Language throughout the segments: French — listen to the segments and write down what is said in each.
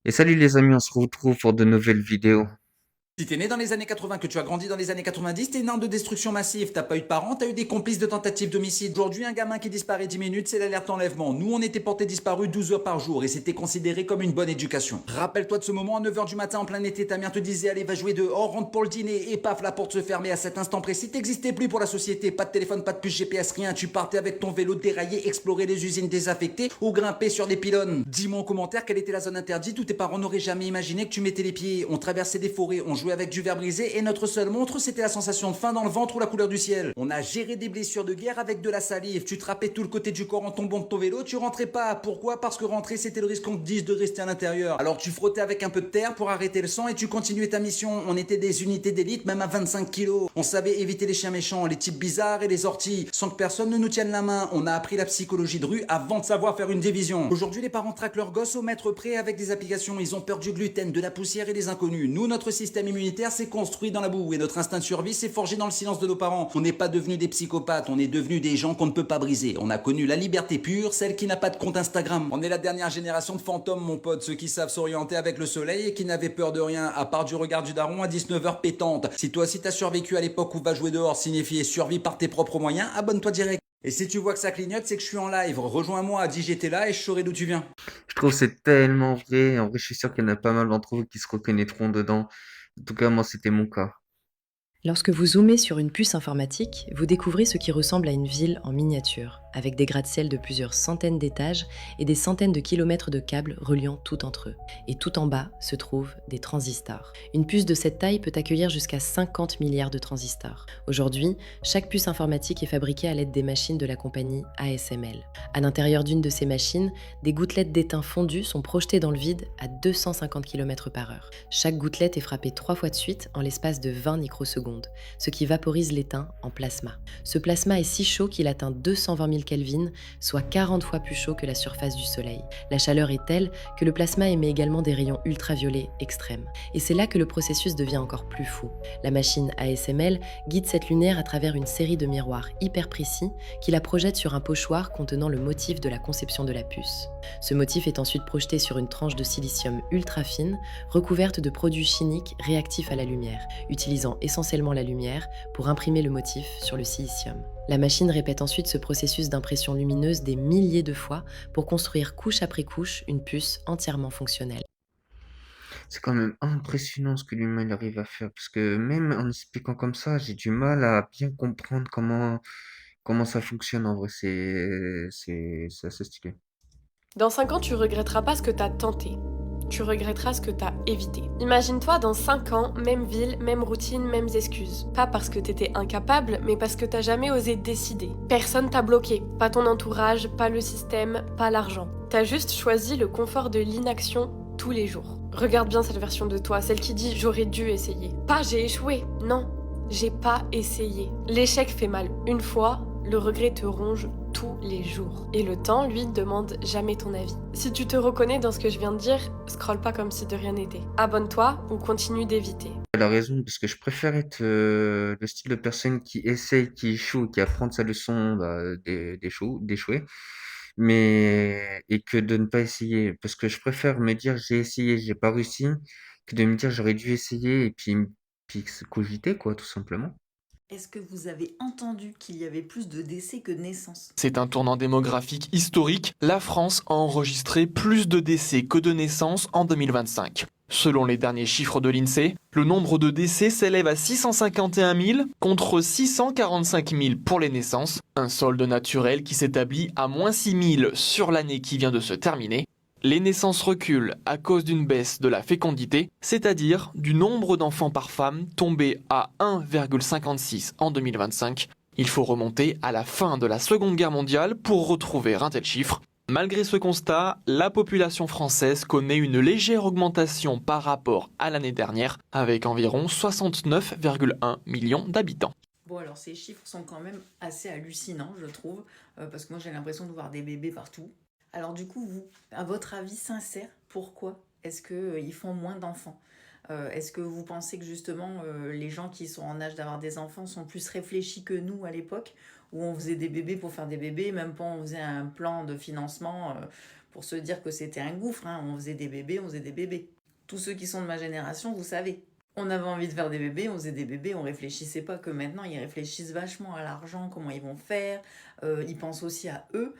Et salut les amis, on se retrouve pour de nouvelles vidéos. Si t'es né dans les années 80, que tu as grandi dans les années 90, t'es né de destruction massive, t'as pas eu de parents, t'as eu des complices de tentatives d'homicide. Aujourd'hui, un gamin qui disparaît 10 minutes, c'est l'alerte enlèvement. Nous, on était portés disparus 12 heures par jour et c'était considéré comme une bonne éducation. Rappelle-toi de ce moment à 9 heures du matin en plein été, ta mère te disait allez va jouer dehors, rentre pour le dîner et paf, la porte se fermait à cet instant précis. T'existais plus pour la société, pas de téléphone, pas de puce GPS, rien. Tu partais avec ton vélo déraillé, explorer les usines désaffectées ou grimper sur des pylônes. Dis-moi en commentaire quelle était la zone interdite où tes parents n'auraient jamais imaginé que tu mettais les pieds. On traversait des forêts, on jouait avec du verre brisé et notre seule montre, c'était la sensation de faim dans le ventre ou la couleur du ciel. On a géré des blessures de guerre avec de la salive. Tu trappais tout le côté du corps en tombant de ton vélo, tu rentrais pas. Pourquoi? Parce que rentrer, c'était le risque qu'on te dise de rester à l'intérieur. Alors tu frottais avec un peu de terre pour arrêter le sang et tu continuais ta mission. On était des unités d'élite, même à 25 kilos. On savait éviter les chiens méchants, les types bizarres et les orties, sans que personne ne nous tienne la main. On a appris la psychologie de rue avant de savoir faire une division. Aujourd'hui, les parents traquent leurs gosses au mètre près avec des applications. Ils ont peur du gluten, de la poussière et des inconnus. Nous, notre système immunitaire s'est construit dans la boue et notre instinct de survie s'est forgé dans le silence de nos parents. On n'est pas devenus des psychopathes, on est devenus des gens qu'on ne peut pas briser. On a connu la liberté pure, celle qui n'a pas de compte Instagram. On est la dernière génération de fantômes, mon pote, ceux qui savent s'orienter avec le soleil et qui n'avaient peur de rien, à part du regard du daron à 19h pétante. Si toi aussi t'as survécu à l'époque où va jouer dehors signifiait survie par tes propres moyens, abonne-toi direct. Et si tu vois que ça clignote, c'est que je suis en live. Rejoins-moi, dis j'étais là et je saurai d'où tu viens. Je trouve que c'est tellement vrai. En vrai, je suis sûr qu'il y en a pas mal d'entre vous qui se reconnaîtront dedans. En tout cas, moi, c'était mon cas. Lorsque vous zoomez sur une puce informatique, vous découvrez ce qui ressemble à une ville en miniature, avec des gratte-ciel de plusieurs centaines d'étages et des centaines de kilomètres de câbles reliant tout entre eux. Et tout en bas se trouvent des transistors. Une puce de cette taille peut accueillir jusqu'à 50 milliards de transistors. Aujourd'hui, chaque puce informatique est fabriquée à l'aide des machines de la compagnie ASML. À l'intérieur d'une de ces machines, des gouttelettes d'étain fondu sont projetées dans le vide à 250 km/h. Chaque gouttelette est frappée 3 fois de suite en l'espace de 20 microsecondes, ce qui vaporise l'étain en plasma. Ce plasma est si chaud qu'il atteint 220 000 Kelvin, soit 40 fois plus chaud que la surface du Soleil. La chaleur est telle que le plasma émet également des rayons ultraviolets extrêmes. Et c'est là que le processus devient encore plus fou. La machine ASML guide cette lumière à travers une série de miroirs hyper précis qui la projettent sur un pochoir contenant le motif de la conception de la puce. Ce motif est ensuite projeté sur une tranche de silicium ultra fine, recouverte de produits chimiques réactifs à la lumière, utilisant essentiellement la lumière pour imprimer le motif sur le silicium. La machine répète ensuite ce processus d'impression lumineuse des milliers de fois pour construire couche après couche une puce entièrement fonctionnelle. C'est quand même impressionnant ce que l'humain il arrive à faire. Parce que même en expliquant comme ça, j'ai du mal à bien comprendre comment ça fonctionne en vrai. C'est assez stylé. Dans 5 ans, tu regretteras pas ce que t'as tenté. Tu regretteras ce que t'as évité. Imagine-toi dans 5 ans, même ville, même routine, mêmes excuses. Pas parce que t'étais incapable, mais parce que t'as jamais osé décider. Personne t'a bloqué. Pas ton entourage, pas le système, pas l'argent. T'as juste choisi le confort de l'inaction tous les jours. Regarde bien cette version de toi, celle qui dit j'aurais dû essayer. Pas j'ai échoué, non. J'ai pas essayé. L'échec fait mal une fois, le regret te ronge tous les jours. Et le temps, lui, demande jamais ton avis. Si tu te reconnais dans ce que je viens de dire, scrolle pas comme si de rien n'était. Abonne-toi ou continue d'éviter. Elle a raison, parce que je préfère être le style de personne qui essaye, qui échoue, qui apprend de sa leçon d'échouer, mais et que de ne pas essayer. Parce que je préfère me dire j'ai essayé, j'ai pas réussi, que de me dire j'aurais dû essayer et puis se cogiter, quoi, tout simplement. Est-ce que vous avez entendu qu'il y avait plus de décès que de naissances? C'est un tournant démographique historique. La France a enregistré plus de décès que de naissances en 2025. Selon les derniers chiffres de l'INSEE, le nombre de décès s'élève à 651 000 contre 645 000 pour les naissances, un solde naturel qui s'établit à moins 6 000 sur l'année qui vient de se terminer. Les naissances reculent à cause d'une baisse de la fécondité, c'est-à-dire du nombre d'enfants par femme tombé à 1,56 en 2025. Il faut remonter à la fin de la Seconde Guerre mondiale pour retrouver un tel chiffre. Malgré ce constat, la population française connaît une légère augmentation par rapport à l'année dernière, avec environ 69,1 millions d'habitants. Bon, alors ces chiffres sont quand même assez hallucinants, je trouve, parce que moi j'ai l'impression de voir des bébés partout. Alors du coup, vous, à votre avis sincère, pourquoi est-ce qu'ils font moins d'enfants? Est-ce que vous pensez que justement les gens qui sont en âge d'avoir des enfants sont plus réfléchis que nous à l'époque, où on faisait des bébés pour faire des bébés, même pas on faisait un plan de financement pour se dire que c'était un gouffre, hein. On faisait des bébés, on faisait des bébés. Tous ceux qui sont de ma génération, vous savez. On avait envie de faire des bébés, on faisait des bébés, on réfléchissait pas que maintenant, ils réfléchissent vachement à l'argent, comment ils vont faire, ils pensent aussi à eux,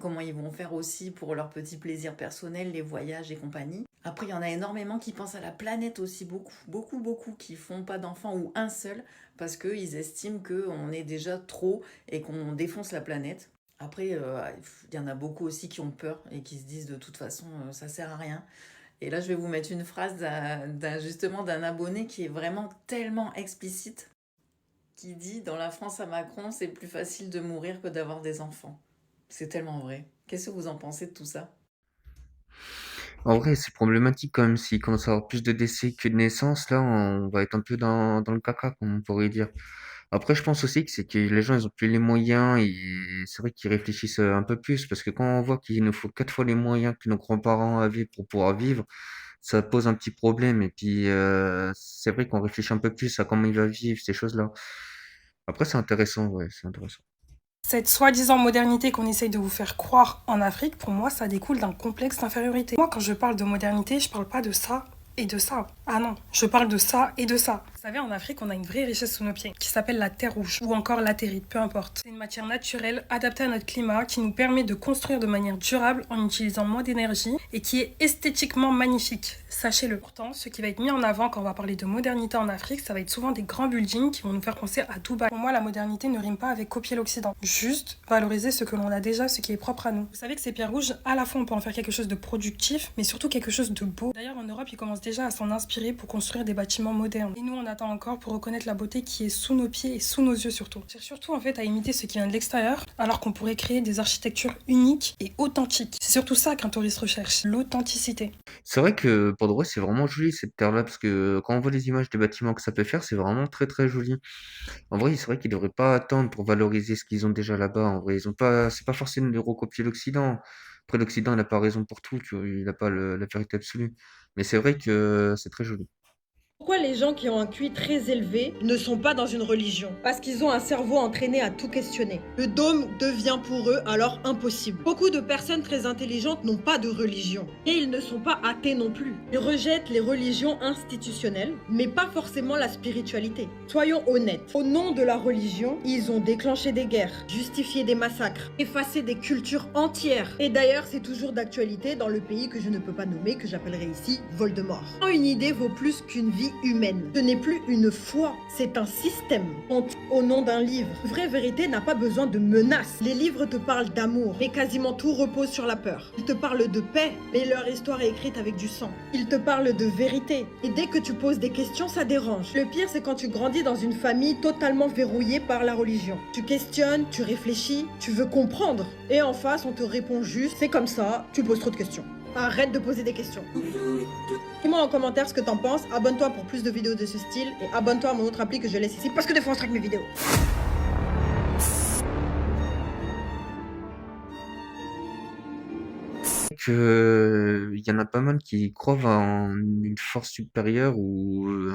comment ils vont faire aussi pour leurs petits plaisirs personnels, les voyages et compagnie. Après, il y en a énormément qui pensent à la planète aussi, beaucoup, qui font pas d'enfants ou un seul, parce qu'ils estiment qu'on est déjà trop et qu'on défonce la planète. Après, il y en a beaucoup aussi qui ont peur et qui se disent de toute façon, ça sert à rien. Et là, je vais vous mettre une phrase d'un abonné qui est vraiment tellement explicite, qui dit « Dans la France à Macron, c'est plus facile de mourir que d'avoir des enfants ». C'est tellement vrai. Qu'est-ce que vous en pensez de tout ça? En vrai, c'est problématique quand même. S'il commence à avoir plus de décès que de naissances, là, on va être un peu dans le caca, comme on pourrait dire. Après, je pense aussi que c'est que les gens, ils ont plus les moyens et c'est vrai qu'ils réfléchissent un peu plus parce que quand on voit qu'il nous faut 4 fois les moyens que nos grands-parents avaient pour pouvoir vivre, ça pose un petit problème. Et puis, c'est vrai qu'on réfléchit un peu plus à comment il va vivre, ces choses-là. Après, c'est intéressant, ouais, c'est intéressant. Cette soi-disant modernité qu'on essaye de vous faire croire en Afrique, pour moi, ça découle d'un complexe d'infériorité. Moi, quand je parle de modernité, je parle pas de ça et de ça. Ah non, je parle de ça et de ça. Vous savez, en Afrique, on a une vraie richesse sous nos pieds, qui s'appelle la terre rouge, ou encore la territe, peu importe. C'est une matière naturelle, adaptée à notre climat, qui nous permet de construire de manière durable en utilisant moins d'énergie, et qui est esthétiquement magnifique, sachez-le. Pourtant, ce qui va être mis en avant quand on va parler de modernité en Afrique, ça va être souvent des grands buildings qui vont nous faire penser à Dubaï. Pour moi, la modernité ne rime pas avec copier l'Occident. Juste valoriser ce que l'on a déjà, ce qui est propre à nous. Vous savez que ces pierres rouges, à la fois, on peut en faire quelque chose de productif, mais surtout quelque chose de beau. D'ailleurs, en Europe, ils commencent déjà à s'en inspirer pour construire des bâtiments modernes. Et nous, on attend encore pour reconnaître la beauté qui est sous nos pieds et sous nos yeux surtout. C'est surtout en fait à imiter ce qui vient de l'extérieur, alors qu'on pourrait créer des architectures uniques et authentiques. C'est surtout ça qu'un touriste recherche, l'authenticité. C'est vrai que pour de vrai, c'est vraiment joli cette terre-là parce que quand on voit les images des bâtiments que ça peut faire, c'est vraiment très très joli. En vrai, c'est vrai qu'ils devraient pas attendre pour valoriser ce qu'ils ont déjà là-bas. En vrai, ils ont pas, c'est pas forcément de recopier l'Occident. Après, l'Occident, il n'a pas raison pour tout, tu vois, il n'a pas la vérité absolue. Mais c'est vrai que c'est très joli. Pourquoi les gens qui ont un QI très élevé ne sont pas dans une religion? Parce qu'ils ont un cerveau entraîné à tout questionner. Le dôme devient pour eux alors impossible. Beaucoup de personnes très intelligentes n'ont pas de religion. Et ils ne sont pas athées non plus. Ils rejettent les religions institutionnelles, mais pas forcément la spiritualité. Soyons honnêtes. Au nom de la religion, ils ont déclenché des guerres, justifié des massacres, effacé des cultures entières. Et d'ailleurs, c'est toujours d'actualité dans le pays que je ne peux pas nommer, que j'appellerai ici Voldemort. Quand une idée vaut plus qu'une vie humaine. Ce n'est plus une foi, c'est un système. On tue au nom d'un livre. Vraie vérité n'a pas besoin de menaces. Les livres te parlent d'amour, mais quasiment tout repose sur la peur. Ils te parlent de paix, mais leur histoire est écrite avec du sang. Ils te parlent de vérité, et dès que tu poses des questions, ça dérange. Le pire, c'est quand tu grandis dans une famille totalement verrouillée par la religion. Tu questionnes, tu réfléchis, tu veux comprendre. Et en face, on te répond juste, c'est comme ça, tu poses trop de questions. Arrête de poser des questions. Dis-moi en commentaire ce que t'en penses, abonne-toi pour plus de vidéos de ce style et abonne-toi à mon autre appli que je laisse ici parce que des fois on strike mes vidéos. Il y en a pas mal qui croient en une force supérieure ou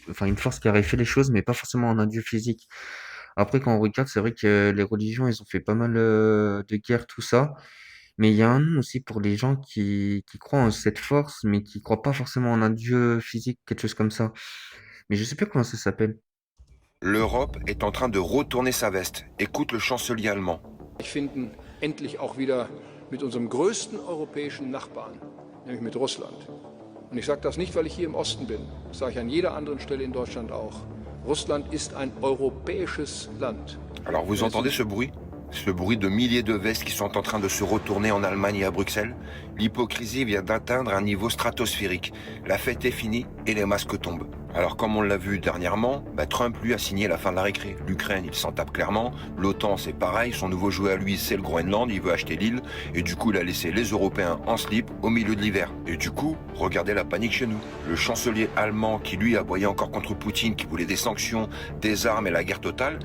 enfin une force qui aurait fait les choses, mais pas forcément en un dieu physique. Après, quand on regarde, c'est vrai que les religions, ils ont fait pas mal de guerres, tout ça. Mais il y a un nom aussi pour les gens qui croient en cette force, mais qui croient pas forcément en un dieu physique, quelque chose comme ça. Mais je sais plus comment ça s'appelle. L'Europe est en train de retourner sa veste. Écoute le chancelier allemand. Ich finden endlich auch wieder mit unserem größten europäischen Nachbarn, nämlich mit Russland. Und ich sage das nicht, weil ich hier im Osten bin. Das sage ich an jeder anderen Stelle in Deutschland auch. Russland ist ein europäisches Land. Alors vous entendez ce bruit? Ce bruit de milliers de vestes qui sont en train de se retourner en Allemagne et à Bruxelles. L'hypocrisie vient d'atteindre un niveau stratosphérique. La fête est finie et les masques tombent. Alors comme on l'a vu dernièrement, Trump lui a signé la fin de la récré. L'Ukraine, il s'en tape clairement. L'OTAN, c'est pareil. Son nouveau jouet à lui, c'est le Groenland. Il veut acheter l'île. Et du coup, il a laissé les Européens en slip au milieu de l'hiver. Et du coup, regardez la panique chez nous. Le chancelier allemand qui, lui, aboyait encore contre Poutine, qui voulait des sanctions, des armes et la guerre totale,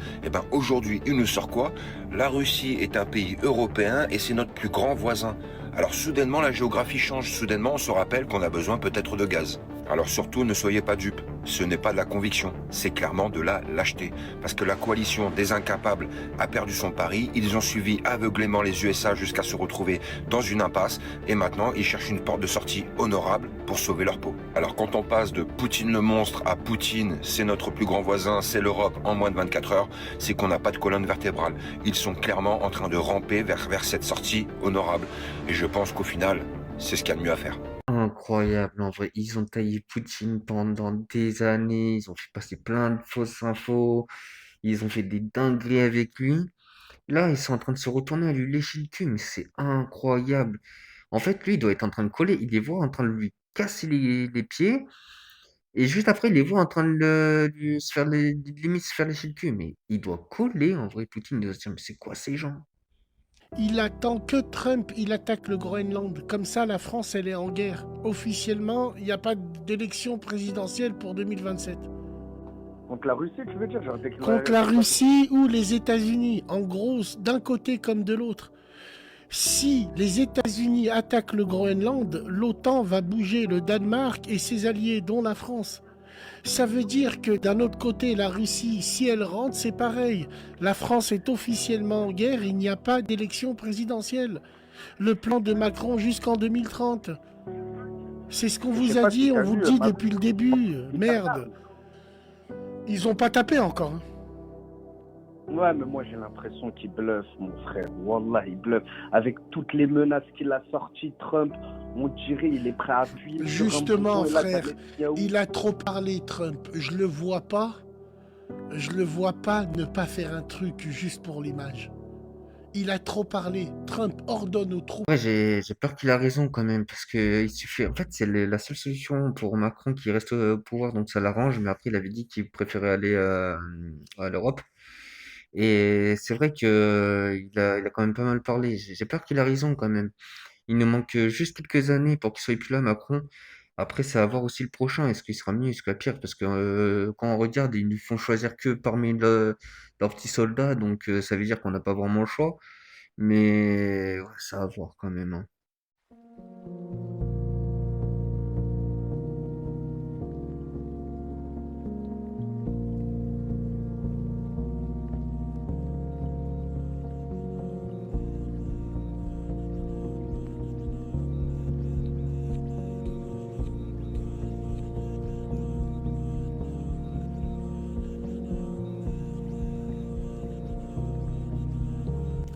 aujourd'hui, il nous sort quoi? La Russie est un pays européen et c'est notre plus grand voisin. Alors soudainement, la géographie change. Soudainement, on se rappelle qu'on a besoin peut-être de gaz. Alors surtout, ne soyez pas dupes. Ce n'est pas de la conviction, c'est clairement de la lâcheté. Parce que la coalition des incapables a perdu son pari. Ils ont suivi aveuglément les USA jusqu'à se retrouver dans une impasse. Et maintenant, ils cherchent une porte de sortie honorable pour sauver leur peau. Alors quand on passe de Poutine le monstre à Poutine, c'est notre plus grand voisin, c'est l'Europe en moins de 24 heures, c'est qu'on n'a pas de colonne vertébrale. Ils sont clairement en train de ramper vers cette sortie honorable. Et je pense qu'au final, c'est ce qu'il y a de mieux à faire. Incroyable, en vrai. Ils ont taillé Poutine pendant des années. Ils ont fait passer plein de fausses infos. Ils ont fait des dingueries avec lui. Là, ils sont en train de se retourner à lui lécher le cul, mais c'est incroyable. En fait, lui, il doit être en train de coller. Il les voit en train de lui casser les pieds. Et juste après, il les voit en train de se faire limite se faire lécher le cul. Mais il doit coller, en vrai. Poutine, il doit se dire, mais c'est quoi ces gens? Il attend que Trump, il attaque le Groenland. Comme ça, la France, elle est en guerre. Officiellement, il n'y a pas d'élection présidentielle pour 2027. Contre la Russie, tu veux dire? Genre, Contre la Russie ou les États-Unis. En gros, d'un côté comme de l'autre. Si les États-Unis attaquent le Groenland, l'OTAN va bouger le Danemark et ses alliés, dont la France. Ça veut dire que d'un autre côté, la Russie, si elle rentre, c'est pareil. La France est officiellement en guerre, il n'y a pas d'élection présidentielle. Le plan de Macron jusqu'en 2030. C'est ce qu'on vous a dit, on vous le dit depuis le début. Merde. Ils ont pas tapé encore. Ouais, mais moi j'ai l'impression qu'il bluffe, mon frère. Wallah, il bluffe. Avec toutes les menaces qu'il a sorties, Trump, on dirait il est prêt à appuyer. Justement, frère, il a trop parlé, Trump. Je le vois pas ne pas faire un truc juste pour l'image. Il a trop parlé. Trump ordonne aux troupes. Ouais, j'ai peur qu'il a raison quand même, parce que il suffit. En fait, c'est la seule solution pour Macron qui reste au pouvoir, donc ça l'arrange. Mais après, il avait dit qu'il préférait aller à l'Europe. Et c'est vrai que il a quand même pas mal parlé. J'ai peur qu'il a raison quand même. Il nous manque juste quelques années pour qu'il soit plus là, Macron. Après, c'est à voir aussi le prochain. Est-ce qu'il sera mieux, est-ce qu'il sera pire? Parce que quand on regarde, ils ne font choisir que parmi leurs petits soldats, donc ça veut dire qu'on n'a pas vraiment le choix. Mais ouais, ça à voir quand même, hein.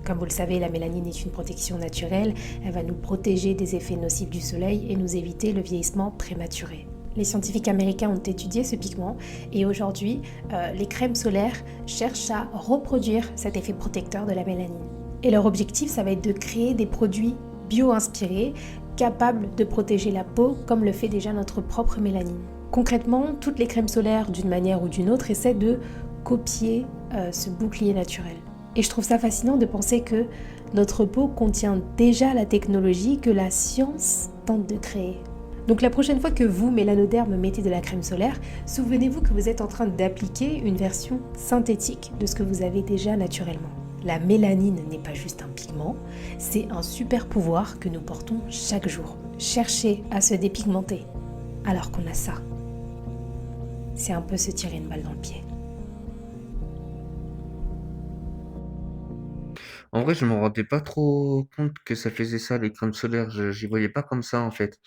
Comme vous le savez, la mélanine est une protection naturelle. Elle va nous protéger des effets nocifs du soleil et nous éviter le vieillissement prématuré. Les scientifiques américains ont étudié ce pigment et aujourd'hui, les crèmes solaires cherchent à reproduire cet effet protecteur de la mélanine. Et leur objectif, ça va être de créer des produits bio-inspirés, capables de protéger la peau comme le fait déjà notre propre mélanine. Concrètement, toutes les crèmes solaires, d'une manière ou d'une autre, essaient de copier ce bouclier naturel. Et je trouve ça fascinant de penser que notre peau contient déjà la technologie que la science tente de créer. Donc la prochaine fois que vous, mélanodermes, mettez de la crème solaire, souvenez-vous que vous êtes en train d'appliquer une version synthétique de ce que vous avez déjà naturellement. La mélanine n'est pas juste un pigment, c'est un super pouvoir que nous portons chaque jour. Cherchez à se dépigmenter alors qu'on a ça. C'est un peu se tirer une balle dans le pied. En vrai, je me rendais pas trop compte que ça faisait ça, les crèmes solaires. J'y voyais pas comme ça, en fait.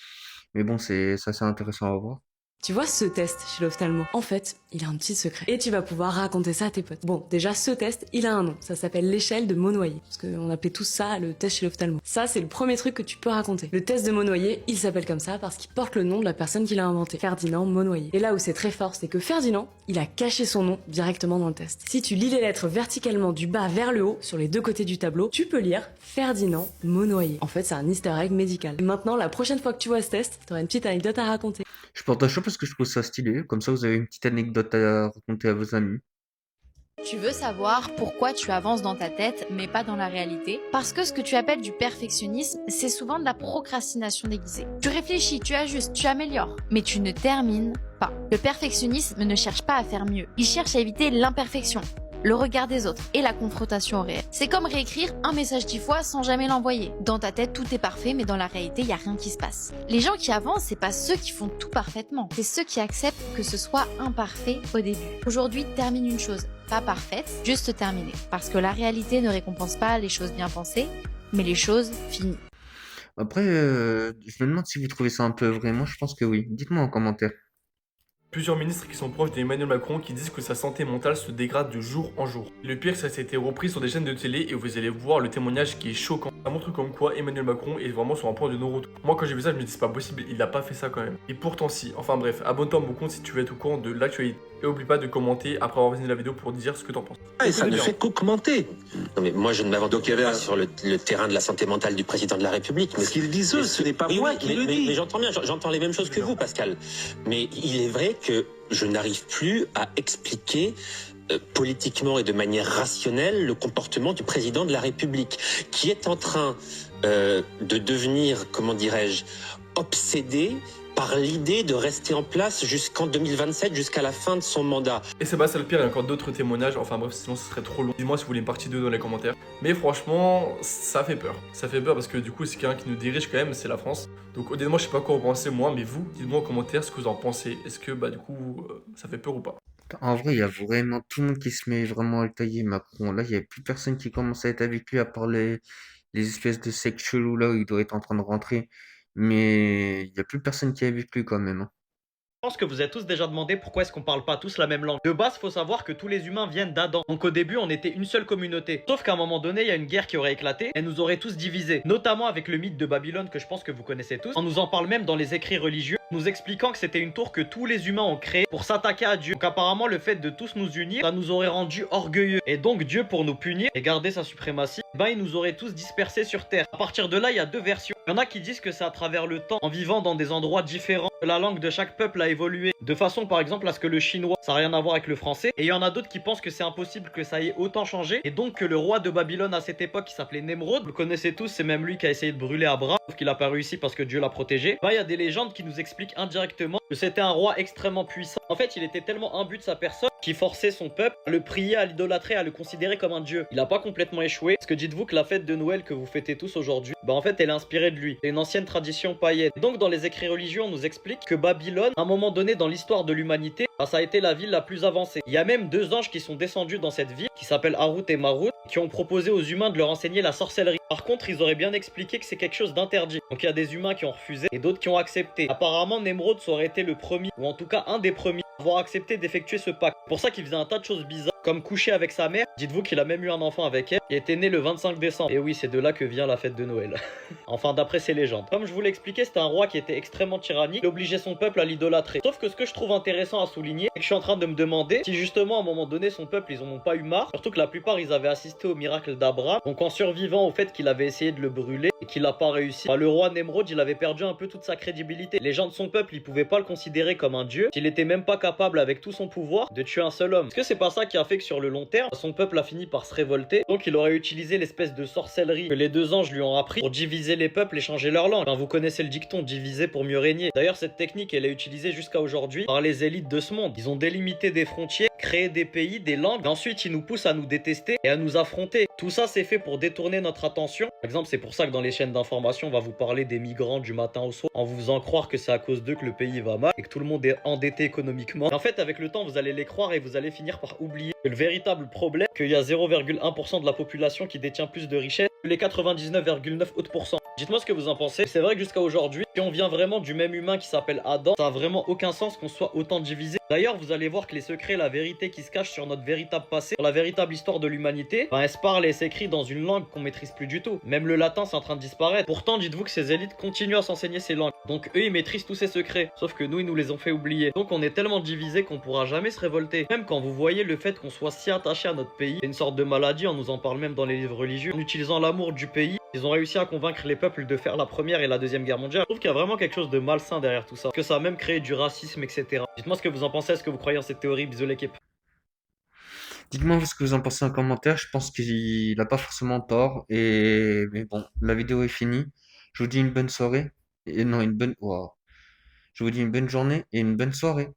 Mais bon, ça, c'est intéressant à voir. Tu vois ce test chez l'ophtalmo? En fait, il a un petit secret. Et tu vas pouvoir raconter ça à tes potes. Bon, déjà, ce test, il a un nom. Ça s'appelle l'échelle de Monnoyer. Parce qu'on appelait tous ça le test chez l'ophtalmo. Ça, c'est le premier truc que tu peux raconter. Le test de Monnoyer, il s'appelle comme ça parce qu'il porte le nom de la personne qui l'a inventé. Ferdinand Monnoyer. Et là où c'est très fort, c'est que Ferdinand, il a caché son nom directement dans le test. Si tu lis les lettres verticalement du bas vers le haut, sur les deux côtés du tableau, tu peux lire Ferdinand Monnoyer. En fait, c'est un easter egg médical. Et maintenant, la prochaine fois que tu vois ce test, t'auras une petite anecdote à raconter. Je partage ça parce que je trouve ça stylé. Comme ça, vous avez une petite anecdote à raconter à vos amis. Tu veux savoir pourquoi tu avances dans ta tête mais pas dans la réalité? Parce que ce que tu appelles du perfectionnisme, c'est souvent de la procrastination déguisée. Tu réfléchis, tu ajustes, tu améliores, mais tu ne termines pas. Le perfectionnisme ne cherche pas à faire mieux, il cherche à éviter l'imperfection. le regard des autres et la confrontation au réel. C'est comme réécrire un message 10 fois sans jamais l'envoyer. Dans ta tête, tout est parfait, mais dans la réalité, il n'y a rien qui se passe. Les gens qui avancent, c'est pas ceux qui font tout parfaitement, c'est ceux qui acceptent que ce soit imparfait au début. Aujourd'hui, termine une chose pas parfaite, juste terminée. Parce que la réalité ne récompense pas les choses bien pensées, mais les choses finies. Après, je me demande si vous trouvez ça un peu vrai. Moi, je pense que oui. Dites-moi en commentaire. Plusieurs ministres qui sont proches d'Emmanuel Macron qui disent que sa santé mentale se dégrade de jour en jour. Et le pire, ça a été repris sur des chaînes de télé et vous allez voir le témoignage qui est choquant. Ça montre comme quoi Emmanuel Macron est vraiment sur un point de non-retour. Moi, quand j'ai vu ça, je me dis c'est pas possible, il a pas fait ça quand même. Et pourtant si. Enfin bref, abonne-toi à mon compte si tu veux être au courant de l'actualité. Et oublie pas de commenter après avoir visionné la vidéo pour dire ce que t'en penses. Et ça ne fait qu'augmenter. Non mais moi je ne m'avance pas sur le terrain de la santé mentale du président de la République. Mais ce qu'ils disent eux, ce n'est pas moi qui le dis. Mais j'entends bien, j'entends les mêmes choses que vous, Pascal. Mais il est vrai que je n'arrive plus à expliquer politiquement et de manière rationnelle le comportement du président de la République, qui est en train de devenir, comment dirais-je, obsédé par l'idée de rester en place jusqu'en 2027, jusqu'à la fin de son mandat. Et c'est pas ça le pire, il y a encore d'autres témoignages, enfin bref, sinon ce serait trop long. Dis-moi si vous voulez une partie 2 dans les commentaires. Mais franchement, ça fait peur. Ça fait peur parce que du coup, c'est quelqu'un qui nous dirige quand même, c'est la France. Donc honnêtement, je sais pas quoi en penser moi, mais vous, dites-moi en commentaire ce que vous en pensez. Est-ce que du coup, ça fait peur ou pas? En vrai, il y a vraiment tout le monde qui se met vraiment à le tailler, Macron. Là, il n'y a plus personne qui commence à être avec lui à part les espèces de sectes chelous là où il doit être en train de rentrer. Mais il n'y a plus personne qui est avec lui quand même, hein. Je pense que vous êtes tous déjà demandé pourquoi est-ce qu'on parle pas tous la même langue. De base, faut savoir que tous les humains viennent d'Adam. Donc au début, on était une seule communauté. Sauf qu'à un moment donné, il y a une guerre qui aurait éclaté et nous aurait tous divisés. Notamment avec le mythe de Babylone que je pense que vous connaissez tous. On nous en parle même dans les écrits religieux, nous expliquant que c'était une tour que tous les humains ont créée pour s'attaquer à Dieu. Donc apparemment, le fait de tous nous unir, ça nous aurait rendu orgueilleux. Et donc Dieu, pour nous punir et garder sa suprématie, il nous aurait tous dispersés sur Terre. À partir de là, il y a deux versions. Il y en a qui disent que c'est à travers le temps, en vivant dans des endroits différents, que la langue de chaque peuple a évolué. De façon par exemple à ce que le chinois, ça n'a rien à voir avec le français. Et il y en a d'autres qui pensent que c'est impossible que ça ait autant changé. Et donc que le roi de Babylone à cette époque, qui s'appelait Nemrod, vous le connaissez tous, c'est même lui qui a essayé de brûler Abraham, sauf qu'il n'a pas réussi parce que Dieu l'a protégé. Il y a des légendes qui nous expliquent indirectement que c'était un roi extrêmement puissant. En fait, il était tellement imbu de sa personne qu'il forçait son peuple à le prier, à l'idolâtrer, à le considérer comme un dieu. Il n'a pas complètement échoué. Parce que dites-vous que la fête de Noël que vous fêtez tous aujourd'hui, en fait, elle est inspirée de lui. C'est une ancienne tradition païenne. Donc, dans les écrits religieux, on nous explique que Babylone, à un moment donné dans l'histoire de l'humanité, ça a été la ville la plus avancée. Il y a même deux anges qui sont descendus dans cette ville, qui s'appellent Harut et Marut, qui ont proposé aux humains de leur enseigner la sorcellerie. Par contre, ils auraient bien expliqué que c'est quelque chose d'interdit. Donc il y a des humains qui ont refusé et d'autres qui ont accepté. Apparemment, Nemrod aurait été le premier, ou en tout cas un des premiers, à avoir accepté d'effectuer ce pacte. C'est pour ça qu'il faisait un tas de choses bizarres, comme coucher avec sa mère. Dites-vous qu'il a même eu un enfant avec elle, qui était né le 25 décembre. Et oui, c'est de là que vient la fête de Noël. Enfin, d'après ces légendes. Comme je vous l'ai expliqué, c'était un roi qui était extrêmement tyrannique, il obligeait son peuple à l'idolâtrer. Sauf que ce que je trouve intéressant à souligner, c'est que je suis en train de me demander si justement à un moment donné son peuple ils en ont pas eu marre, surtout que la plupart ils avaient assisté au miracle d'Abraham, donc en survivant au fait qu'il avait essayé de le brûler et qu'il a pas réussi. Le roi Nemrod il avait perdu un peu toute sa crédibilité. Les gens de son peuple ils pouvaient pas le considérer comme un dieu, s'il était même pas capable avec tout son pouvoir de tuer un seul homme. Est-ce que c'est pas ça qui a fait que sur le long terme son peuple a fini par se révolter, donc il aurait utilisé l'espèce de sorcellerie que les deux anges lui ont appris pour diviser les peuples et changer leur langue. Enfin, vous connaissez le dicton diviser pour mieux régner. D'ailleurs cette technique elle est utilisée jusqu'à aujourd'hui par les élites de ce monde. Ils ont délimité des frontières, créé des pays, des langues, et ensuite ils nous poussent à nous détester et à nous affronter. Tout ça c'est fait pour détourner notre attention. Par exemple c'est pour ça que dans les chaînes d'information on va vous parler des migrants du matin au soir en vous faisant croire que c'est à cause d'eux que le pays va mal et que tout le monde est endetté économiquement. Et en fait avec le temps vous allez les croire et vous allez finir par oublier que le véritable problème, qu'il y a 0,1% de la population qui détient plus de richesse que les 99,9 autres pourcents. Dites-moi ce que vous en pensez. C'est vrai que jusqu'à aujourd'hui, si on vient vraiment du même humain qui s'appelle Adam, ça a vraiment aucun sens qu'on soit autant divisé. D'ailleurs, vous allez voir que les secrets, la vérité qui se cache sur notre véritable passé, sur la véritable histoire de l'humanité, elle se parle et s'écrit dans une langue qu'on maîtrise plus du tout. Même le latin, c'est en train de disparaître. Pourtant, dites-vous que ces élites continuent à s'enseigner ces langues. Donc eux, ils maîtrisent tous ces secrets. Sauf que nous, ils nous les ont fait oublier. Donc on est tellement divisés qu'on pourra jamais se révolter. Même quand vous voyez le fait qu'on soit si attaché à notre pays, c'est une sorte de maladie, on nous en parle même dans les livres religieux. En utilisant l'amour du pays, ils ont réussi à convaincre les peuples de faire la première et la deuxième guerre mondiale. Je trouve qu'il y a vraiment quelque chose de malsain derrière tout ça. Que ça a même créé du racisme, etc. Dites-moi ce que vous en pensez, est-ce que vous croyez en cette théorie? Bisous l'équipe. Dites-moi ce que vous en pensez en commentaire. Je pense qu'il n'a pas forcément tort. Mais bon, la vidéo est finie. Je vous dis une bonne soirée. Et non, une bonne. Wow. Je vous dis une bonne journée et une bonne soirée.